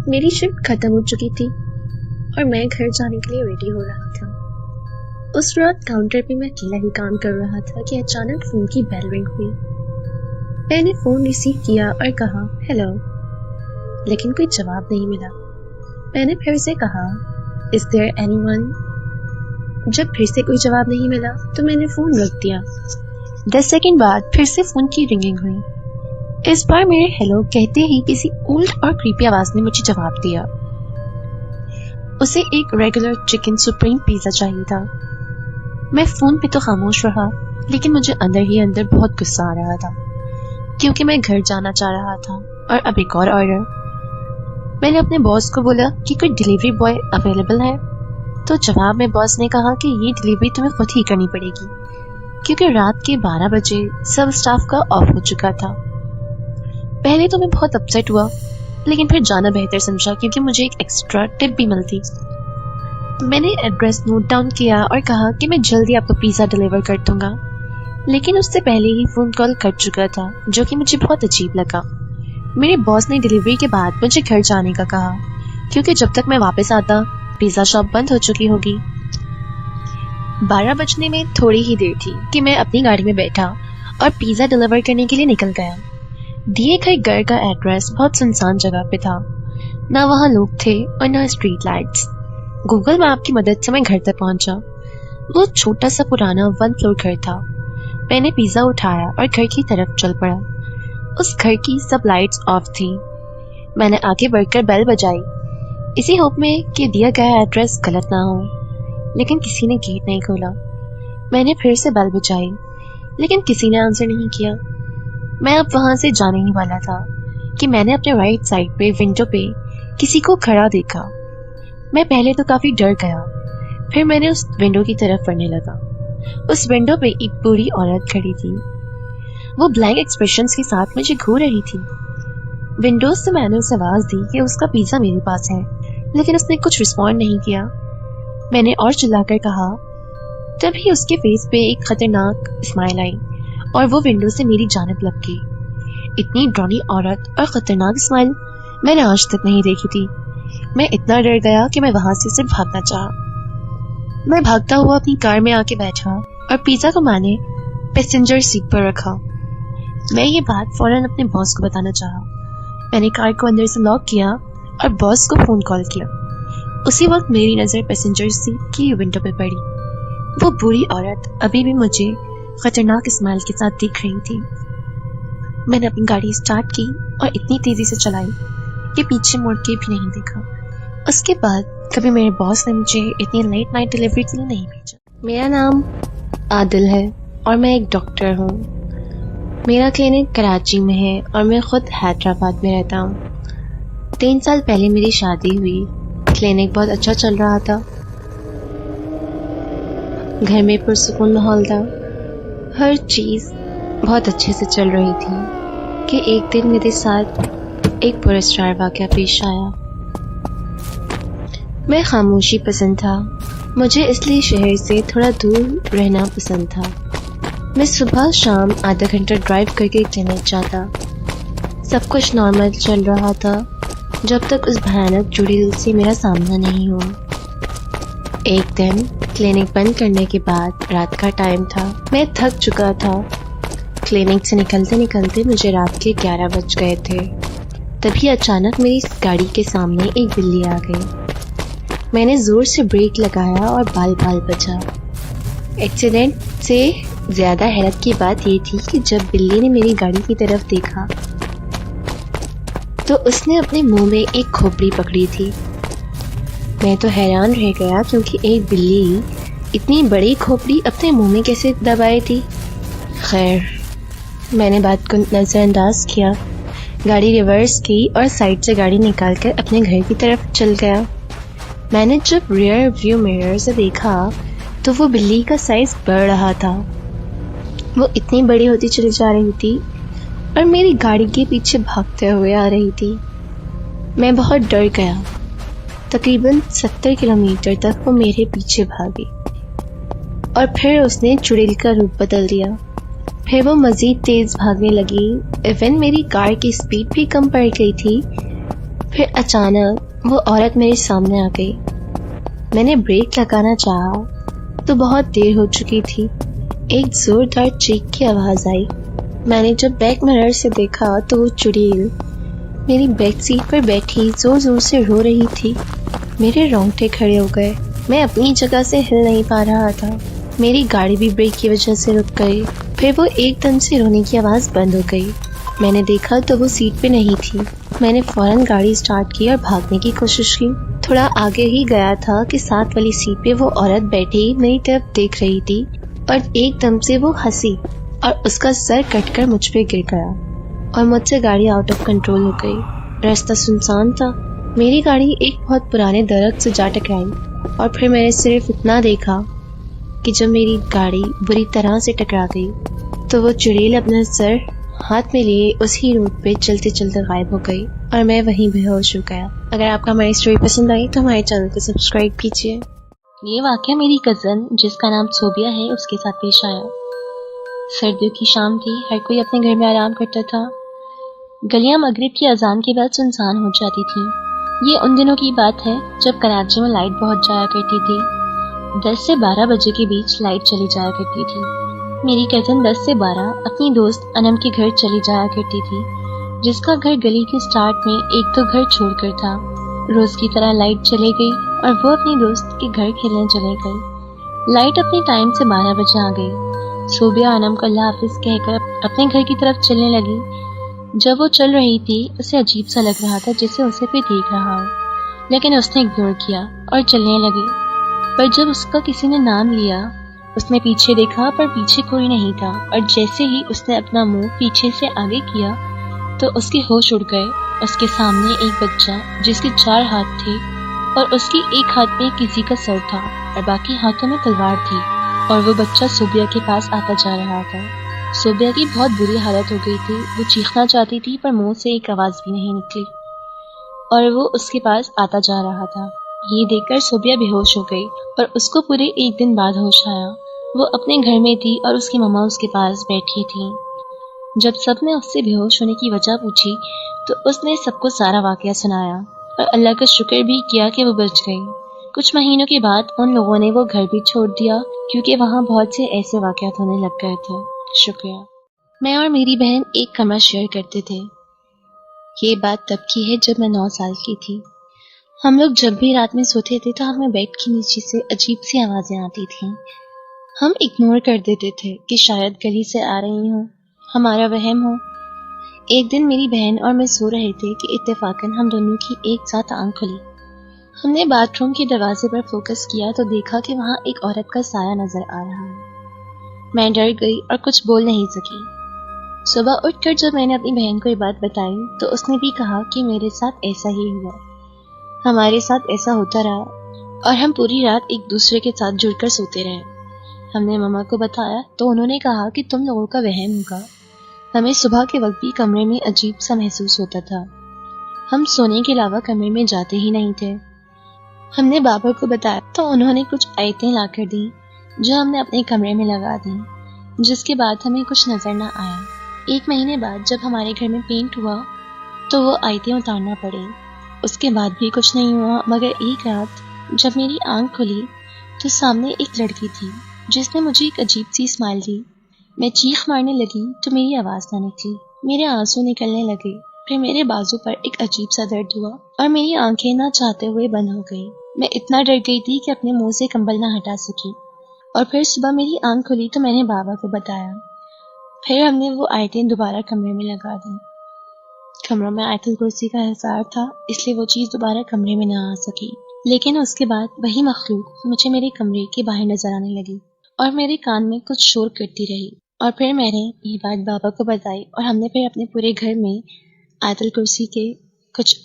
میری شفٹ ختم ہو چکی تھی اور میں گھر جانے کے لیے ریڈی ہو رہا تھا۔ اس رات کاؤنٹر پہ میں اکیلا ہی کام کر رہا تھا کہ اچانک فون کی بیل رنگ ہوئی۔ میں نے فون ریسیو کیا اور کہا ہیلو، لیکن کوئی جواب نہیں ملا۔ میں نے پھر سے کہا Is there anyone؟ جب پھر سے کوئی جواب نہیں ملا تو میں نے فون رکھ دیا۔ 10 سیکنڈ بعد پھر سے فون کی رنگنگ ہوئی۔ اس بار میرے ہیلو کہتے ہی کسی اولڈ اور کریپی آواز نے مجھے جواب دیا۔ اسے ایک ریگولر چکن سپریم پیزا چاہیے تھا۔ میں فون پہ تو خاموش رہا، لیکن مجھے اندر ہی اندر بہت غصہ آ رہا تھا، کیونکہ میں گھر جانا چاہ رہا تھا اور اب ایک اور آرڈر۔ میں نے اپنے باس کو بولا کہ کوئی ڈیلیوری بوائے اویلیبل ہے، تو جواب میں باس نے کہا کہ یہ ڈیلیوری تمہیں خود ہی کرنی پڑے گی، کیونکہ رات کے 12 بجے سب اسٹاف کا آف ہو چکا تھا۔ پہلے تو میں بہت اپسیٹ ہوا، لیکن پھر جانا بہتر سمجھا کیونکہ مجھے ایک ایکسٹرا ٹپ بھی ملتی۔ میں نے ایڈریس نوٹ ڈاؤن کیا اور کہا کہ میں جلدی آپ کو پیزا ڈیلیور کر دوں گا، لیکن اس سے پہلے ہی فون کال کر چکا تھا، جو کہ مجھے بہت عجیب لگا۔ میرے باس نے ڈیلیوری کے بعد مجھے گھر جانے کا کہا، کیونکہ جب تک میں واپس آتا پیزا شاپ بند ہو چکی ہوگی۔ 12 بجنے میں تھوڑی ہی دیر تھی کہ میں اپنی گاڑی میں بیٹھا اور پیزا ڈیلیور کرنے کے لیے نکل گیا۔ دیے گئے گھر کا ایڈریس بہت سنسان جگہ پہ تھا، نہ وہاں لوگ تھے اور نہ اسٹریٹ لائٹس۔ گوگل میپ کی مدد سے میں گھر تک پہنچا۔ وہ چھوٹا سا پرانا 1 فلور گھر تھا۔ میں نے پیزا اٹھایا اور گھر کی طرف چل پڑا۔ اس گھر کی سب لائٹس آف تھیں۔ میں نے آگے بڑھ کر بیل بجائی، اسی ہوپ میں کہ دیا گیا ایڈریس غلط نہ ہو، لیکن کسی نے گیٹ نہیں کھولا۔ میں نے پھر سے بیل بجائی، لیکن کسی نے آنسر نہیں کیا۔ میں اب وہاں سے جانے ہی والا تھا کہ میں نے اپنے رائٹ سائڈ پہ ونڈو پہ کسی کو کھڑا دیکھا۔ میں پہلے تو کافی ڈر گیا، پھر میں نے اس ونڈو کی طرف بڑھنے لگا۔ اس ونڈو پہ ایک بوڑھی عورت کھڑی تھی۔ وہ بلینک ایکسپریشنز کے ساتھ مجھے گھور رہی تھی۔ ونڈوز سے میں نے اسے آواز دی کہ اس کا پیزا میرے پاس ہے، لیکن اس نے کچھ رسپونڈ نہیں کیا۔ میں نے اور چلا کر کہا، تبھی اس کے فیس پہ ایک خطرناک اسمائل آئی اور وہ ونڈو سے میری جانب لگ گئی۔ اتنی ڈرونی عورت اور خطرناک اسمائل میں نے آج تک نہیں دیکھی تھی۔ میں اتنا ڈر گیا کہ میں وہاں سے صرف بھاگنا چاہا۔ میں بھاگتا ہوا اپنی کار میں آ کے بیٹھا اور پیزا کو میں نے پیسنجر سیٹ پر رکھا۔ میں یہ بات فوراً اپنے باس کو بتانا چاہا۔ میں نے کار کو اندر سے لاک کیا اور باس کو فون کال کیا۔ اسی وقت میری نظر پیسنجر سیٹ کی ونڈو پہ پڑی۔ وہ بوڑھی عورت ابھی بھی مجھے خطرناک اسمائل کے ساتھ دیکھ رہی تھی۔ میں نے اپنی گاڑی اسٹارٹ کی اور اتنی تیزی سے چلائی کہ پیچھے مڑ کے بھی نہیں دیکھا۔ اس کے بعد کبھی میرے باس نے مجھے اتنی لیٹ نائٹ ڈیلیوری کے لیے نہیں بھیجا۔ میرا نام عادل ہے اور میں ایک ڈاکٹر ہوں۔ میرا کلینک کراچی میں ہے اور میں خود حیدرآباد میں رہتا ہوں۔ 3 سال پہلے میری شادی ہوئی۔ کلینک بہت اچھا چل رہا تھا، گھر میں پرسکون ماحول تھا، ہر چیز بہت اچھے سے چل رہی تھی کہ ایک دن میرے ساتھ ایک پراسرار واقعہ پیش آیا۔ میں خاموشی پسند تھا، مجھے اس لیے شہر سے تھوڑا دور رہنا پسند تھا۔ میں صبح شام آدھا گھنٹہ ڈرائیو کر کے کلینک جاتا۔ سب کچھ نارمل چل رہا تھا جب تک اس بھیانک چڑیل سے میرا سامنا نہیں ہوا۔ ایک دن کلینک بند کرنے کے بعد رات کا ٹائم تھا، میں تھک چکا تھا۔ کلینک سے نکلتے نکلتے مجھے رات کے 11 بج گئے تھے۔ تبھی اچانک میری گاڑی کے سامنے ایک بلی آ گئی۔ میں نے زور سے بریک لگایا اور بال بچا۔ ایکسیڈنٹ سے زیادہ حیرت کی بات یہ تھی کہ جب بلی نے میری گاڑی کی طرف دیکھا تو اس نے اپنے منہ میں ایک کھوپڑی پکڑی تھی۔ میں تو حیران رہ گیا کیونکہ ایک بلی اتنی بڑی کھوپڑی اپنے منہ میں کیسے دبائی تھی۔ خیر، میں نے بات کو نظر انداز کیا، گاڑی ریورس کی اور سائڈ سے گاڑی نکال کر اپنے گھر کی طرف چل گیا۔ میں نے جب ریئر ویو میرر سے دیکھا تو وہ بلی کا سائز بڑھ رہا تھا۔ وہ اتنی بڑی ہوتی چلی جا رہی تھی اور میری گاڑی کے پیچھے بھاگتے ہوئے آ رہی تھی۔ میں بہت ڈر گیا۔ تقریباً 70 کلومیٹر تک وہ میرے پیچھے بھاگی اور پھر اس نے چڑیل کا روپ بدل دیا۔ پھر وہ مزید تیز بھاگنے لگی۔ ایون میری کار کی سپیڈ بھی کم پڑ گئی تھی، پھر اچانک وہ عورت میرے سامنے آ گئی. میں نے بریک لگانا چاہا تو بہت دیر ہو چکی تھی. ایک زوردار چیخ کی آواز آئی. میں نے جب بیک مرر سے دیکھا تو وہ چڑیل میری بیک سیٹ پر بیٹھی زور زور سے رو رہی تھی. میرے رونگٹے کھڑے ہو گئے. میں اپنی جگہ سے ہل نہیں پا رہا تھا. میری گاڑی بھی بریک کی وجہ سے رک گئی. پھر وہ ایک دم سے رونے کی آواز بند ہو گئی. میں نے دیکھا تو وہ سیٹ پہ نہیں تھی. میں نے فوراً گاڑی سٹارٹ کی اور بھاگنے کی کوشش کی. تھوڑا آگے ہی گیا تھا کہ ساتھ والی سیٹ پہ وہ عورت بیٹھی میری طرف دیکھ رہی تھی اور ایک دم سے وہ ہنسی اور اس کا سر کٹ کر مجھ پہ گر گیا اور مجھ سے گاڑی آؤٹ آف کنٹرول ہو گئی. راستہ سنسان تھا. میری گاڑی ایک بہت پرانے درخت سے جا ٹکرائی اور پھر میں نے صرف اتنا دیکھا کہ جب میری گاڑی بری طرح سے ٹکرا گئی تو وہ چڑیل اپنا سر ہاتھ میں لیے اسی روڈ پہ چلتے چلتے غائب ہو گئی اور میں وہیں بے ہوش ہو گیا. اگر آپ کو ہماری اسٹوری پسند آئی تو ہمارے چینل کو سبسکرائب کیجیے. یہ واقعہ میری کزن جس کا نام صوبیہ ہے اس کے ساتھ پیش آیا. سردیوں کی شام تھی. ہر کوئی اپنے گھر میں آرام کرتا تھا. گلیاں مغرب کی اذان کے بعد سنسان ہو جاتی تھیں. یہ ان دنوں کی بات ہے جب کراچی میں لائٹ بہت جایا کرتی تھی. 10 سے 12 بجے کے بیچ لائٹ چلی جایا کرتی تھی. میری کزن 10 سے 12 اپنی دوست انم کے گھر چلی جایا کرتی تھی جس کا گھر گلی کے سٹارٹ میں ایک دو گھر چھوڑ کر تھا. روز کی طرح لائٹ چلے گئی اور وہ اپنی دوست کے گھر کھیلنے چلے گئی. لائٹ اپنے ٹائم سے 12 بجے آ گئی. صوبیہ انم کو اللہ حافظ کہہ کر اپنے گھر کی طرف چلنے لگی. جب وہ چل رہی تھی اسے عجیب سا لگ رہا تھا جسے اسے کوئی دیکھ رہا ہو, لیکن اس نے اگنور کیا اور چلنے لگی. پر جب اس کا کسی نے نام لیا اس نے پیچھے دیکھا پر پیچھے کوئی نہیں تھا اور جیسے ہی اس نے اپنا منہ پیچھے سے آگے کیا تو اس کے ہوش اڑ گئے. اس کے سامنے ایک بچہ جس کے 4 ہاتھ تھے اور اس کی ایک ہاتھ میں کسی کا سر تھا اور باقی ہاتھوں میں تلوار تھی اور وہ بچہ صوبیہ کے پاس آتا جا رہا تھا. صوبیہ کی بہت بری حالت ہو گئی تھی. وہ چیخنا چاہتی تھی پر منہ سے ایک آواز بھی نہیں نکلی اور وہ اس کے پاس آتا جا رہا تھا. یہ دیکھ کر صوبیہ بے ہوش ہو گئی اور اس کو پورے 1 دن بعد ہوش آیا. وہ اپنے گھر میں تھی اور اس کی مما اس کے پاس بیٹھی تھی. جب سب نے اس سے بے ہوش ہونے کی وجہ پوچھی تو اس نے سب کو سارا واقعہ سنایا اور اللہ کا شکر بھی کیا کہ وہ بچ گئی. کچھ مہینوں کے بعد ان لوگوں نے وہ گھر بھی چھوڑ دیا کیونکہ وہاں بہت سے ایسے واقعات ہونے لگ گئے تھے. شکریہ. میں اور میری بہن ایک کمرہ شیئر کرتے تھے. یہ بات تب کی ہے جب میں 9 سال کی تھی. ہم لوگ جب بھی رات میں سوتے تھے تو ہمیں بیڈ کے نیچے سے عجیب سی آوازیں آتی تھیں. ہم اگنور کر دیتے تھے کہ شاید گلی سے آ رہی ہوں, ہمارا وہم ہو. ایک دن میری بہن اور میں سو رہے تھے کہ اتفاقاً ہم دونوں کی ایک ساتھ آنکھ کھلی. ہم نے باتھ روم کے دروازے پر فوکس کیا تو دیکھا کہ وہاں ایک عورت کا سایہ نظر آ رہا ہے. میں ڈر گئی اور کچھ بول نہیں سکی. صبح اٹھ کر جب میں نے اپنی بہن کو یہ بات بتائی تو اس نے بھی کہا کہ میرے ساتھ ایسا ہی ہوا. ہمارے ساتھ ایسا ہوتا رہا اور ہم پوری رات ایک دوسرے کے ساتھ جڑ کر سوتے رہے. ہم نے مما کو بتایا تو انہوں نے کہا کہ تم لوگوں کا وہم ہوگا. ہمیں صبح کے وقت بھی کمرے میں عجیب سا محسوس ہوتا تھا. ہم سونے کے علاوہ کمرے میں جاتے ہی نہیں تھے. ہم نے بابا کو بتایا تو انہوں نے کچھ آیتیں لا کر دی جو ہم نے اپنے کمرے میں لگا دی, جس کے بعد ہمیں کچھ نظر نہ آیا. 1 مہینے بعد جب ہمارے گھر میں پینٹ ہوا تو وہ آیتیں اتارنا پڑی. اس کے بعد بھی کچھ نہیں ہوا مگر ایک رات جب میری آنکھ کھلی تو سامنے ایک لڑکی تھی جس نے مجھے ایک عجیب سی اسمائل دی. میں چیخ مارنے لگی تو میری آواز نہ نکلی. میرے آنسو نکلنے لگے. پھر میرے بازو پر ایک عجیب سا درد ہوا اور میری آنکھیں نہ چاہتے ہوئے بند ہو گئی. میں اتنا ڈر گئی تھی کہ اپنے منہ سے کمبل نہ ہٹا سکی. اور پھر صبح میری آنکھ کھلی تو میں نے بابا کو بتایا. پھر ہم نے وہ آیتیں دوبارہ کمرے میں لگا دیں. کمروں میں آیت الکرسی کا حصار تھا اس لیے وہ چیز دوبارہ کمرے میں نہ آ سکی. لیکن اس کے بعد وہی مخلوق مجھے میرے کمرے کے باہر نظر آنے لگی اور میرے کان میں کچھ شور کرتی رہی. اور پھر میں نے یہ بات بابا کو بتائی اور ہم نے پھر اپنے پورے گھر میں آیت الکرسی کے کچھ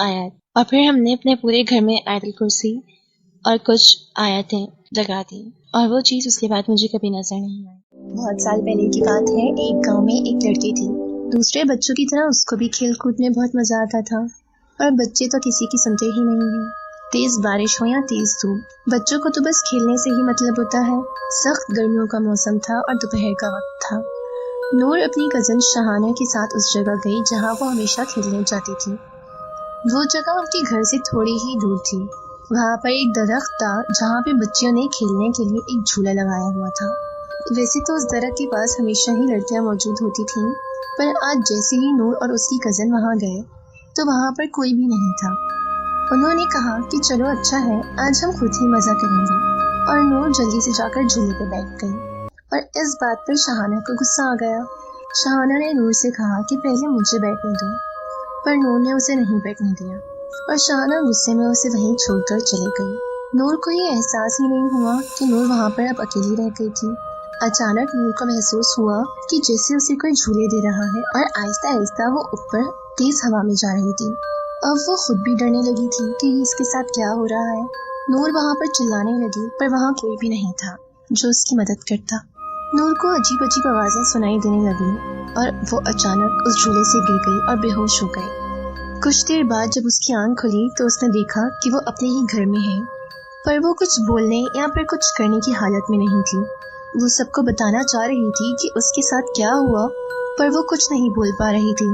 آیتیں لگا دی اور وہ چیز اس کے بعد مجھے کبھی نظر نہیں آئی. بہت سال پہلے کی بات ہے. ایک گاؤں میں ایک لڑکی تھی. دوسرے بچوں کی طرح اس کو بھی کھیل کود میں بہت مزہ آتا تھا اور بچے تو کسی کی سنتے ہی نہیں ہیں. تیز بارش ہو یا تیز دھوپ, بچوں کو تو بس کھیلنے سے ہی مطلب ہوتا ہے. سخت گرمیوں کا موسم تھا اور دوپہر کا وقت تھا. نور اپنی کزن شہانہ کے ساتھ اس جگہ گئی جہاں وہ ہمیشہ کھیلنے جاتی تھی. وہ جگہ ان کے گھر سے تھوڑی ہی دور تھی. وہاں پر ایک درخت تھا جہاں پہ بچیوں نے کھیلنے کے لیے ایک جھولا لگایا ہوا تھا. ویسے تو اس درخت کے پاس ہمیشہ ہی لڑکیاں موجود ہوتی تھیں، پر آج جیسے ہی نور اور اس کی کزن وہاں گئے تو وہاں پر کوئی بھی نہیں تھا. انہوں نے کہا کہ چلو اچھا ہے، آج ہم خود ہی مزہ کریں گے، اور نور جلدی سے جا کر جھولے پہ بیٹھ گئی. اور اس بات پر شہانہ کو غصہ آ گیا. شہانہ نے نور سے کہا کہ پہلے مجھے بیٹھنے دو، پر نور نے اسے نہیں بیٹھنے دیا اور شہانہ غصے میں اسے وہیں چھوڑ کر چلی گئی. نور کو یہ احساس ہی نہیں ہوا کہ نور وہاں پر اب اکیلی رہ گئی تھی. اچانک نور کو محسوس ہوا کہ جیسے اسے کوئی جھولے دے رہا ہے اور آہستہ آہستہ وہ اوپر تیز ہوا میں جا رہی تھی. اب وہ خود بھی ڈرنے لگی تھی کہ یہ اس کے ساتھ کیا ہو رہا ہے. نور وہاں پر چلانے لگی، پر وہاں کوئی بھی نہیں تھا جو اس کی مدد کرتا. نور کو عجیب عجیب آوازیں سنائی دینے لگی اور وہ اچانک اس جھولے سے گر گئی اور بے ہوش ہو گئی. کچھ دیر بعد جب اس کی آنکھ کھلی تو اس نے دیکھا کہ وہ اپنے ہی گھر میں ہے، پر وہ کچھ بولنے یا پھر کچھ کرنے کی حالت میں نہیں تھی. وہ سب کو بتانا چاہ رہی تھی کہ اس کے ساتھ کیا ہوا، پر وہ کچھ نہیں بول پا رہی تھی.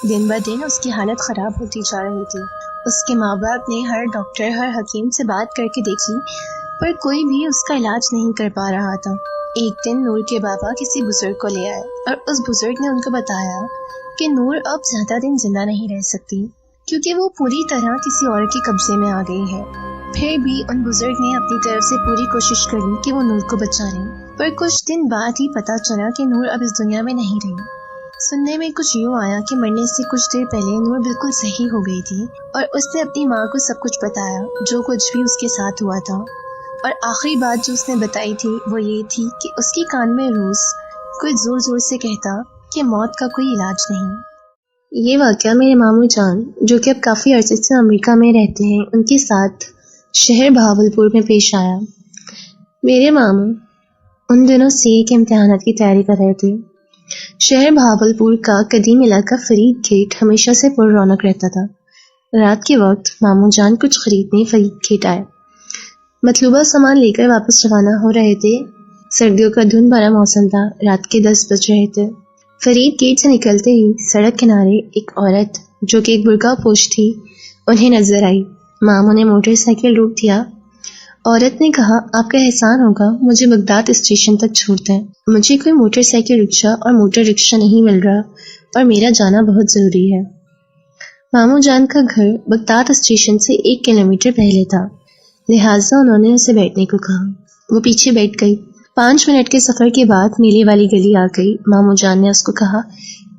دن بہ دن اس کی حالت خراب ہوتی جا رہی تھی. اس کے ماں باپ نے ہر ڈاکٹر ہر حکیم سے بات کر کے دیکھی، پر کوئی بھی اس کا علاج نہیں کر پا رہا تھا. ایک دن نور کے بابا کسی بزرگ کو لے آئے اور اس بزرگ نے ان کو بتایا کہ نور اب زیادہ دن زندہ نہیں رہ سکتی کیونکہ وہ پوری طرح کسی اور کے قبضے میں آ گئی ہے. پھر بھی ان بزرگ نے اپنی طرف سے پوری کوشش کری کہ وہ نور کو بچا لیں، پر کچھ دن بعد ہی پتا چلا کہ نور اب اس دنیا میں نہیں رہی. سننے میں کچھ یوں آیا کہ مرنے سے کچھ دیر پہلے نور بالکل صحیح ہو گئی تھی اور اس نے اپنی ماں کو سب کچھ بتایا جو کچھ بھی اس کے ساتھ ہوا تھا. اور آخری بات جو اس نے بتائی تھی وہ یہ تھی کہ اس کی کان میں روز کوئی زور زور سے کہتا کہ موت کا کوئی علاج نہیں. یہ واقعہ میرے ماموں جان جو کہ اب کافی عرصے سے امریکہ میں رہتے ہیں ان کے ساتھ شہر بہاولپور میں پیش آیا. میرے ماموں ان دنوں CA کے امتحانات کی تیاری کر رہے تھے. شہر بہاولپور کا قدیم علاقہ فرید گیٹ ہمیشہ سے پر رونق رہتا تھا. رات کے وقت ماموں جان کچھ خریدنے فرید گیٹ آئے. مطلوبہ سامان لے کر واپس روانہ ہو رہے تھے. سردیوں کا دھند بھرا موسم تھا. رات کے 10 بج رہے تھے. فرید گیٹ سے نکلتے ہی سڑک کنارے ایک عورت جو کہ ایک برقع پوش تھی انہیں نظر آئی. ماموں نے موٹر سائیکل روک دیا. عورت نے کہا آپ کا احسان ہوگا مجھے بغداد اسٹیشن تک چھوڑ دیں. مجھے کوئی موٹر سائیکل رکشہ اور موٹر رکشہ نہیں مل رہا اور میرا جانا بہت ضروری ہے. ماموں جان کا گھر بغداد اسٹیشن سے 1 کلومیٹر پہلے تھا، لہٰذا انہوں نے اسے بیٹھنے کو کہا. وہ پیچھے بیٹھ گئی. 5 منٹ کے سفر کے بعد نیلے والی گلی آ گئی. ماموں جان نے اس کو کہا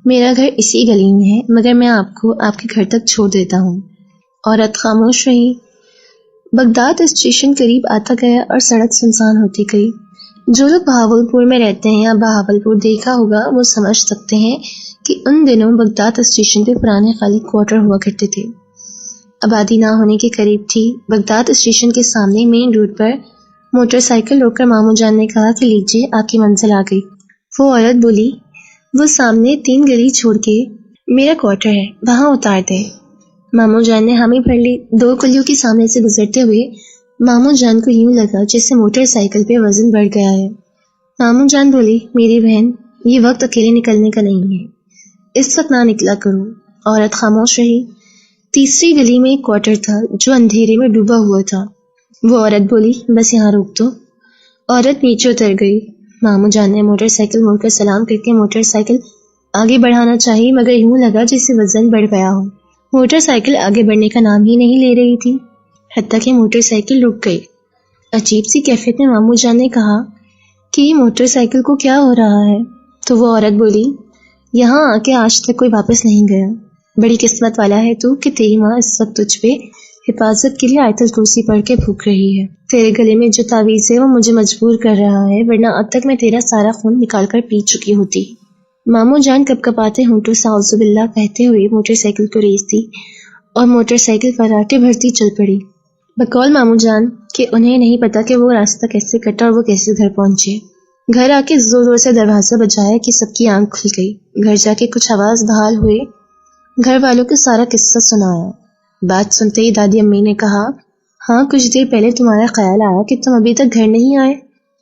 میرا گھر اسی گلی میں ہے مگر میں آپ کو آپ کے گھر تک چھوڑ دیتا ہوں. عورت خاموش رہی. بغداد اسٹیشن قریب آتا گیا اور سڑک سنسان ہوتی گئی. جو لوگ بہاولپور میں رہتے ہیں یا بہاولپور دیکھا ہوگا وہ سمجھ سکتے ہیں کہ ان دنوں بغداد اسٹیشن پہ پرانے خالی کوارٹر ہوا کرتے تھے. آبادی نہ ہونے کے قریب تھی. بغداد اسٹیشن کے سامنے مین روڈ پر موٹر سائیکل روک کر ماموں جان نے کہا کہ لیجیے آپ کی منزل آ گئی. وہ عورت بولی وہ سامنے 3 گلی چھوڑ کے میرا کوارٹر ہے وہاں اتار دے. ماموں جان نے حامی بھر لی. 2 گلیوں کے سامنے سے گزرتے ہوئے ماموں جان کو یوں لگا جیسے موٹر سائیکل پہ وزن بڑھ گیا ہے. ماموں جان بولی میری بہن یہ وقت اکیلے نکلنے کا نہیں ہے، اس وقت نہ نکلا کرو. عورت خاموش رہی. تیسری گلی میں ایک کوارٹر تھا جو اندھیرے میں ڈوبا ہوا تھا. وہ عورت بولی بس یہاں روک دو. عورت نیچے اتر گئی. ماموں جان نے موٹر سائیکل موڑ کر سلام کر کے موٹر سائیکل آگے بڑھانا چاہی مگر یوں لگا جیسے وزن بڑھ گیا ہو. موٹر سائیکل آگے بڑھنے کا نام ہی نہیں لے رہی تھی حتیٰ کہ موٹر سائیکل رک گئی. عجیب سی کیفیت میں ماموں جان نے کہا کہ یہ موٹر سائیکل کو کیا ہو رہا ہے. تو وہ عورت بولی یہاں آ کے آج تک کوئی واپس نہیں گیا. بڑی قسمت والا ہے تو کہ تیری ماں اس وقت تجھ پہ حفاظت کے لیے آیت الکرسی پڑھ کے بھوک رہی ہے. تیرے گلے میں جو تعویذ ہے وہ مجھے مجبور کر رہا ہے ورنہ اب تک میں تیرا سارا خون نکال کر پی چکی ہوتی. ماموں جان کپ کپاتے ہونٹوں سے اعوذ باللہ کہتے ہوئے موٹر سائیکل کو ریس دی اور موٹر سائیکل فراٹے بھرتی چل پڑی. بقول ماموں جان کہ انہیں نہیں پتا کہ وہ راستہ کیسے کٹا اور وہ کیسے گھر پہنچے. گھر آ کے زور زور سے دروازہ بجایا کہ سب کی آنکھ کھل گئی. گھر جا کے کچھ آواز بحال ہوئے. گھر والوں کو سارا قصہ سنایا. بات سنتے ہی دادی امی نے کہا ہاں کچھ دیر پہلے تمہارا خیال آیا کہ تم ابھی تک گھر نہیں آئے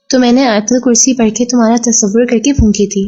تو میں نے آیت الکرسی پڑھ کے تمہارا تصور کر کے پھونکی تھی.